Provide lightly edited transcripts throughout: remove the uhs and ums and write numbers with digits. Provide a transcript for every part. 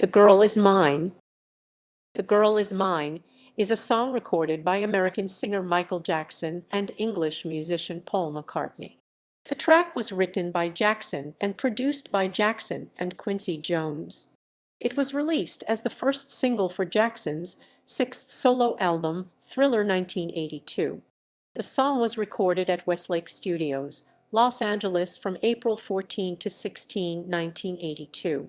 The Girl Is Mine. The Girl Is Mine is a song recorded by American singer Michael Jackson and English musician Paul McCartney. The track was written by Jackson and produced by Jackson and Quincy Jones. It was released as the first single for Jackson's sixth solo album, Thriller 1982. The song was recorded at Westlake Studios, Los Angeles from April 14 to 16, 1982.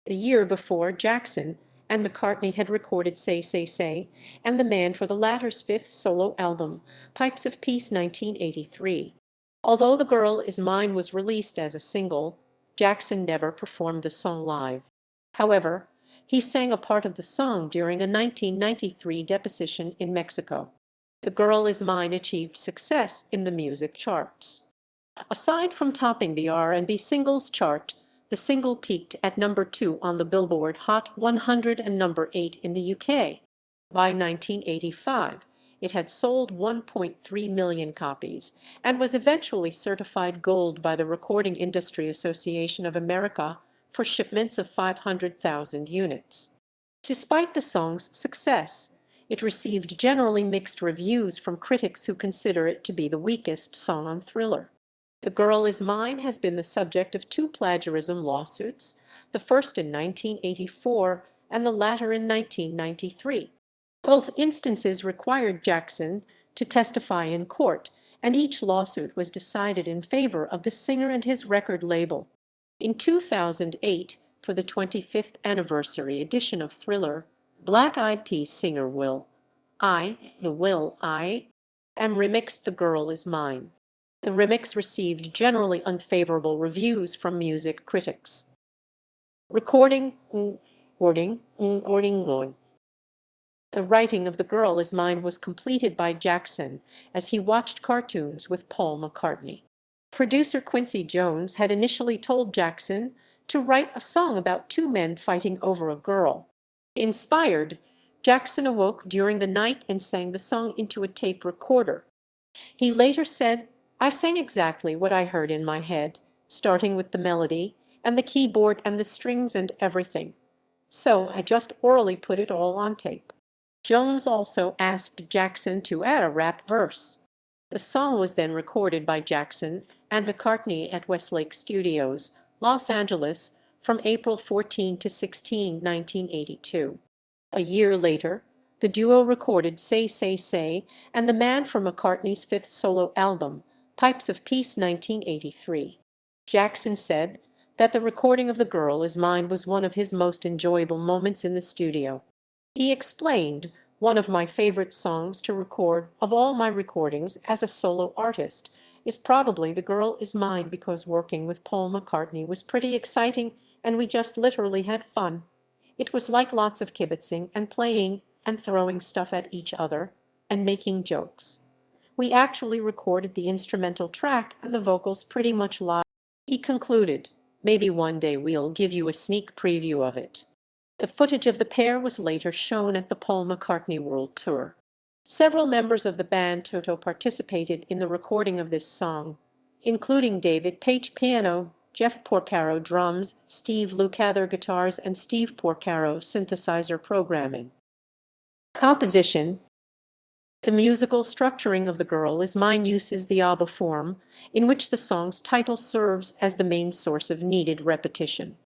The year before, Jackson and McCartney had recorded Say Say Say and the man for the latter's fifth solo album, Pipes of Peace 1983. Although The Girl Is Mine was released as a single, Jackson never performed the song live. However, he sang a part of the song during a 1993 deposition in Mexico. The Girl Is Mine achieved success in the music charts. Aside from topping the R&B singles chart, the single peaked at number 2 on the Billboard Hot 100 and number 8 in the UK. By 1985, it had sold 1.3 million copies and was eventually certified gold by the Recording Industry Association of America for shipments of 500,000 units. Despite the song's success, it received generally mixed reviews from critics who consider it to be the weakest song on Thriller. The Girl Is Mine has been the subject of two plagiarism lawsuits, the first in 1984 and the latter in 1993. Both instances required Jackson to testify in court, and each lawsuit was decided in favor of the singer and his record label. In 2008, for the 25th anniversary edition of Thriller, Black Eyed Peas singer Will I Am remixed The Girl Is Mine. The remix received generally unfavorable reviews from music critics. Recording. The writing of The Girl Is Mine was completed by Jackson as he watched cartoons with Paul McCartney. Producer Quincy Jones had initially told Jackson to write a song about two men fighting over a girl. Inspired, Jackson awoke during the night and sang the song into a tape recorder. He later said, "I sang exactly what I heard in my head, starting with the melody and the keyboard and the strings and everything. So I just orally put it all on tape." Jones also asked Jackson to add a rap verse. The song was then recorded by Jackson and McCartney at Westlake Studios, Los Angeles, from April 14 to 16, 1982. A year later, the duo recorded Say Say Say and The Man from McCartney's fifth solo album, Pipes of Peace 1983. Jackson said that the recording of The Girl Is Mine was one of his most enjoyable moments in the studio. He explained, "One of my favorite songs to record of all my recordings as a solo artist is probably The Girl Is Mine because working with Paul McCartney was pretty exciting and we just literally had fun. It was like lots of kibitzing and playing and throwing stuff at each other and making jokes. We actually recorded the instrumental track and the vocals pretty much live." He concluded, "Maybe one day we'll give you a sneak preview of it." The footage of the pair was later shown at the Paul McCartney World Tour. Several members of the band Toto participated in the recording of this song, including David Paich piano, Jeff Porcaro drums, Steve Lukather guitars, and Steve Porcaro synthesizer programming. Composition. The musical structuring of The Girl Is Mine uses the ABBA form, in which the song's title serves as the main source of needed repetition.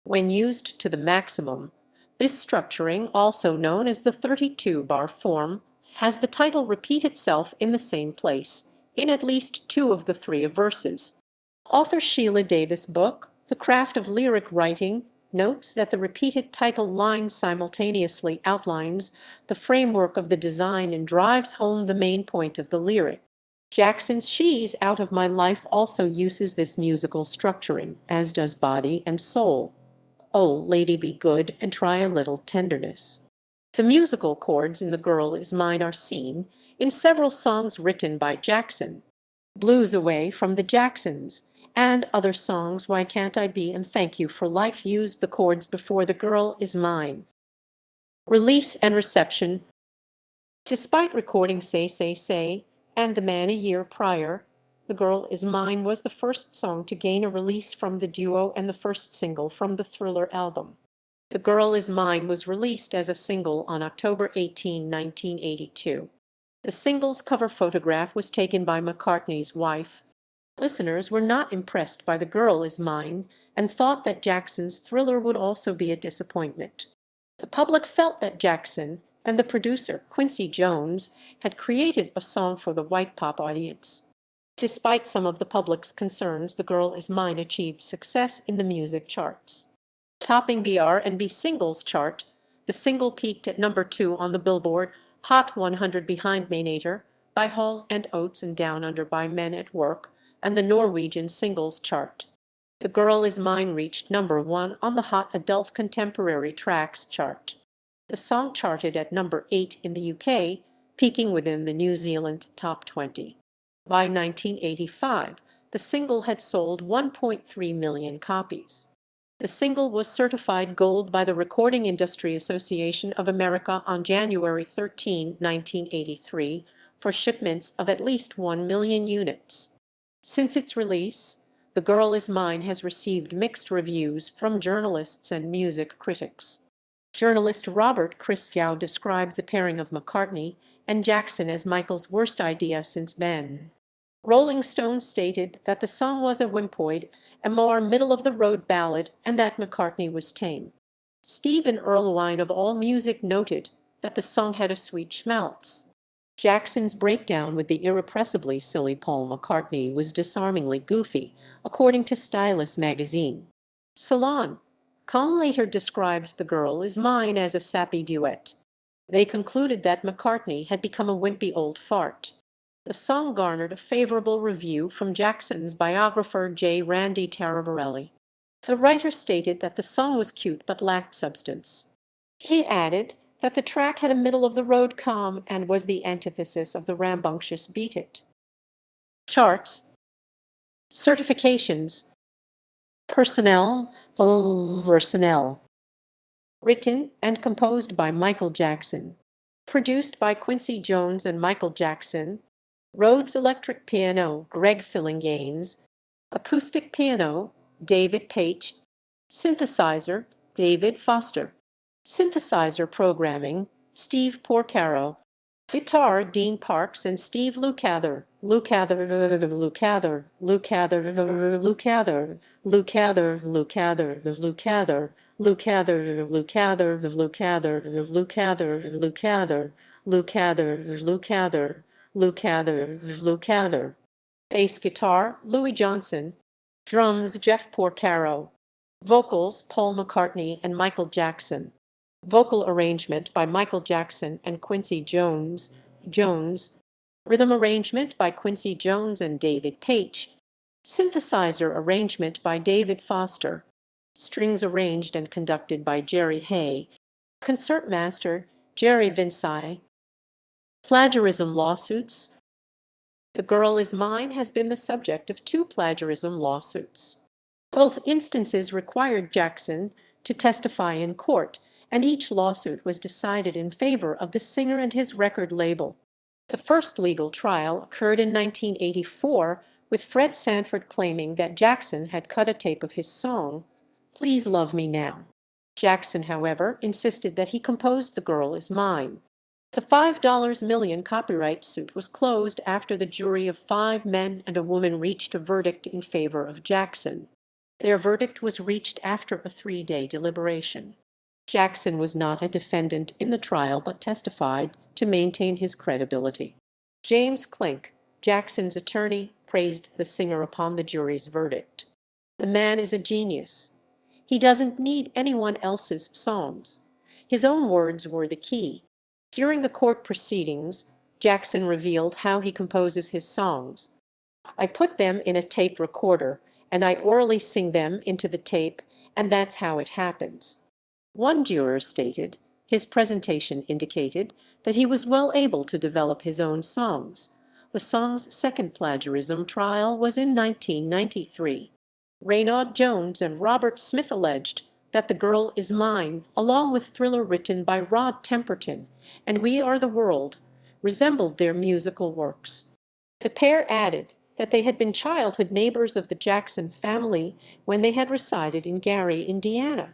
When used to the maximum, this structuring, also known as the 32-bar form, has the title repeat itself in the same place, in at least two of the three verses. Author Sheila Davis' book, The Craft of Lyric Writing, notes that the repeated title line simultaneously outlines the framework of the design and drives home the main point of the lyric. Jackson's She's Out of My Life also uses this musical structuring, as does Body and Soul. Oh, lady, be good and try a little tenderness. The musical chords in The Girl Is Mine are seen in several songs written by Jackson. Blues Away from the Jacksons and other songs, Why Can't I Be and Thank You for Life, used the chords before The Girl Is Mine. Release and reception. Despite recording Say Say Say and The Man a year prior, The Girl Is Mine was the first song to gain a release from the duo and the first single from the Thriller album. The Girl Is Mine was released as a single on October 18, 1982. The single's cover photograph was taken by McCartney's wife. Listeners were not impressed by The Girl Is Mine and thought that Jackson's Thriller would also be a disappointment. The public felt that Jackson and the producer, Quincy Jones, had created a song for the white pop audience. Despite some of the public's concerns, The Girl Is Mine achieved success in the music charts. Topping the R&B singles chart, the single peaked at number 2 on the Billboard Hot 100 behind Mainator by Hall & Oates and Down Under by Men at Work, and the Norwegian singles chart. The Girl Is Mine reached number 1 on the Hot Adult Contemporary Tracks chart. The song charted at number 8 in the UK, peaking within the New Zealand top 20. By 1985, the single had sold 1.3 million copies. The single was certified gold by the Recording Industry Association of America on January 13, 1983, for shipments of at least 1 million units. Since its release, The Girl Is Mine has received mixed reviews from journalists and music critics. Journalist Robert Christgau described the pairing of McCartney and Jackson as Michael's worst idea since Ben. Rolling Stone stated that the song was a wimpoid, a more middle-of-the-road ballad, and that McCartney was tame. Stephen Erlewine of AllMusic noted that the song had a sweet schmaltz. Jackson's breakdown with the irrepressibly silly Paul McCartney was disarmingly goofy, according to Stylus magazine. Salon.com later described The Girl Is Mine as a sappy duet. They concluded that McCartney had become a wimpy old fart. The song garnered a favorable review from Jackson's biographer J. Randy Taraborelli. The writer stated that the song was cute but lacked substance. He added that the track had a middle-of-the-road calm and was the antithesis of the rambunctious Beat It. Charts. Certifications. Personnel. Written and composed by Michael Jackson. Produced by Quincy Jones and Michael Jackson. Rhodes electric piano, Greg Fillinganes. Acoustic piano, David Paich. Synthesizer, David Foster. Synthesizer programming, Steve Porcaro. Guitar, Dean Parks and Steve Lukather. Bass guitar, Louis Johnson. Drums, Jeff Porcaro. Vocals, Paul McCartney and Michael Jackson. Vocal arrangement by Michael Jackson and Quincy Jones. Rhythm arrangement by Quincy Jones and David Paich. Synthesizer arrangement by David Foster. Strings arranged and conducted by Jerry Hay. Concertmaster, Jerry Vinsai. Plagiarism lawsuits. The Girl Is Mine has been the subject of 2 plagiarism lawsuits. Both instances required Jackson to testify in court, and each lawsuit was decided in favor of the singer and his record label. The first legal trial occurred in 1984, with Fred Sanford claiming that Jackson had cut a tape of his song, Please Love Me Now. Jackson, however, insisted that he composed The Girl Is Mine. The $5 million copyright suit was closed after the jury of 5 men and a woman reached a verdict in favor of Jackson. Their verdict was reached after a 3-day deliberation. Jackson was not a defendant in the trial but testified to maintain his credibility. James Klink, Jackson's attorney, praised the singer upon the jury's verdict. The man is a genius. He doesn't need anyone else's songs. His own words were the key. During the court proceedings, Jackson revealed how he composes his songs. I put them in a tape recorder, and I orally sing them into the tape, and that's how it happens. One juror stated his presentation indicated that he was well able to develop his own songs. The song's second plagiarism trial was in 1993. Raynaud Jones and Robert Smith alleged that The Girl Is Mine, along with Thriller written by Rod Temperton and We Are the World, resembled their musical works. The pair added that they had been childhood neighbors of the Jackson family when they had resided in Gary, Indiana.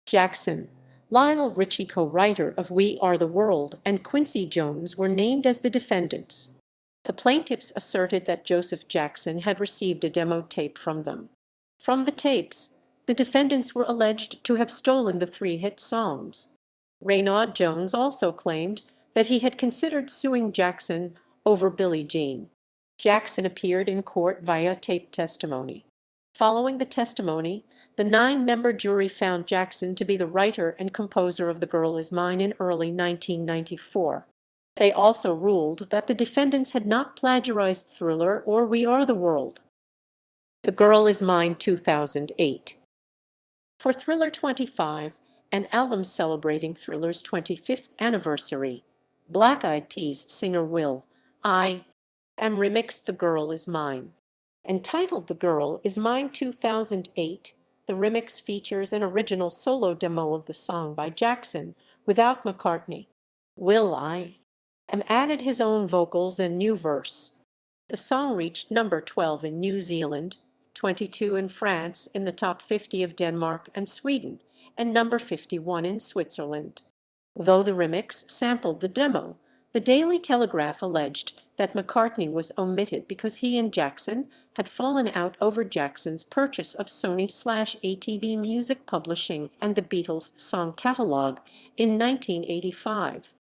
Jackson, Lionel Richie, co-writer of We Are the World, and Quincy Jones were named as the defendants. The plaintiffs asserted that Joseph Jackson had received a demo tape from them. From the tapes, the defendants were alleged to have stolen the three hit songs. Raynaud Jones also claimed that he had considered suing Jackson over Billie Jean. Jackson appeared in court via tape testimony. Following the testimony, the nine-member jury found Jackson to be the writer and composer of The Girl Is Mine in early 1994. They also ruled that the defendants had not plagiarized Thriller or We Are the World. The Girl Is Mine 2008. For Thriller 25, an album celebrating Thriller's 25th anniversary, Black Eyed Peas singer will.i.am remixed The Girl Is Mine. Entitled The Girl Is Mine 2008, the remix features an original solo demo of the song by Jackson without McCartney. will.i.am added his own vocals and new verse. The song reached number 12 in New Zealand, 22 in France, in the top 50 of Denmark and Sweden, and number 51 in Switzerland. Though the remix sampled the demo, the Daily Telegraph alleged that McCartney was omitted because he and Jackson had fallen out over Jackson's purchase of Sony/ATV Music Publishing and the Beatles' song catalog in 1985.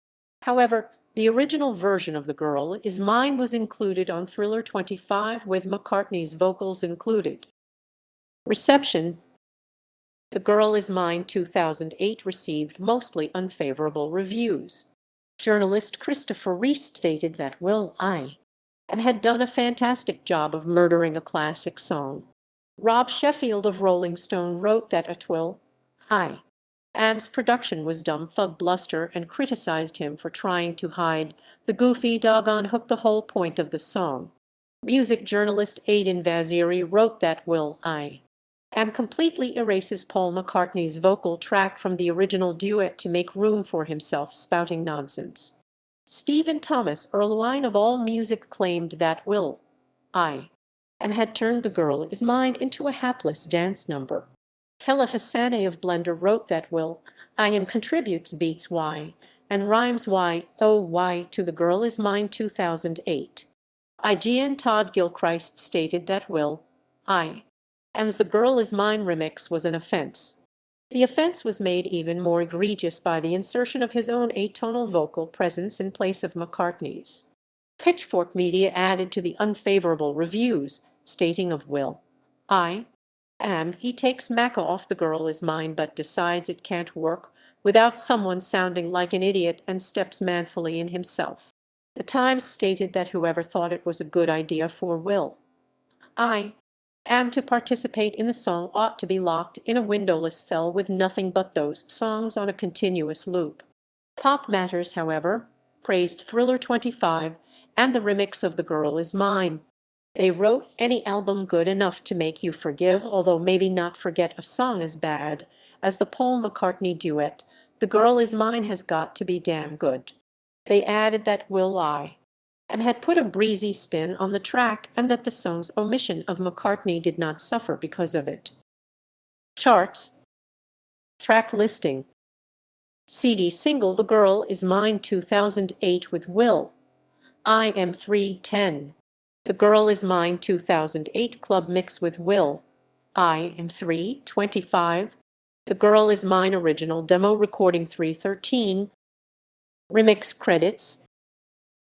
However, the original version of The Girl Is Mine was included on Thriller 25 with McCartney's vocals included. Reception. The Girl Is Mine 2008 received mostly unfavorable reviews. Journalist Christopher Reese stated that will.i.am had done a fantastic job of murdering a classic song. Rob Sheffield of Rolling Stone wrote that at will.i.am's production was dumb thug bluster and criticized him for trying to hide the goofy doggone hook, the whole point of the song. Music journalist Aidan Vaziri wrote that will.i.am completely erases Paul McCartney's vocal track from the original duet to make room for himself spouting nonsense. Stephen Thomas Erlewine of AllMusic claimed that will.i.am had turned The Girl Is Mine into a hapless dance number. Khalif Hassaneh of Blender wrote that will.i.am contributes beats Y and rhymes Y-O-Y to The Girl Is Mine 2008. IGN Todd Gilchrist stated that will.i.am's The Girl Is Mine remix was an offense. The offense was made even more egregious by the insertion of his own atonal vocal presence in place of McCartney's. Pitchfork Media added to the unfavorable reviews, stating of will.i.am, he takes Maca off The Girl Is Mine but decides it can't work without someone sounding like an idiot and steps manfully in himself. The Times stated that whoever thought it was a good idea for will.i.am to participate in the song ought to be locked in a windowless cell with nothing but those songs on a continuous loop. Pop Matters, however, praised Thriller 25 and the remix of The Girl Is Mine. They wrote, any album good enough to make you forgive, although maybe not forget, a song as bad as the Paul McCartney duet, The Girl Is Mine has got to be damn good. They added that will.i.am had put a breezy spin on the track and that the song's omission of McCartney did not suffer because of it. Charts. Track listing. CD single The Girl Is Mine 2008 with will.i.am 310. The Girl Is Mine 2008 club mix with will.i.am 325. The Girl Is Mine original demo recording 313. Remix credits.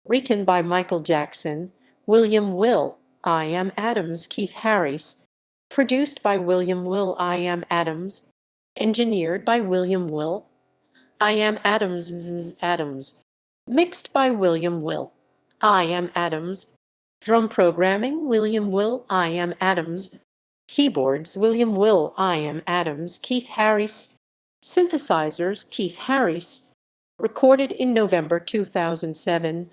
Written by Michael Jackson, William will.i.am Adams, Keith Harris. Produced by William will.i.am Adams. Engineered by William will.i.am Adams. Mixed by William will.i.am Adams. Drum programming William will.i.am Adams. Keyboards William will.i.am Adams, Keith Harris. Synthesizers Keith Harris. Recorded in November 2007.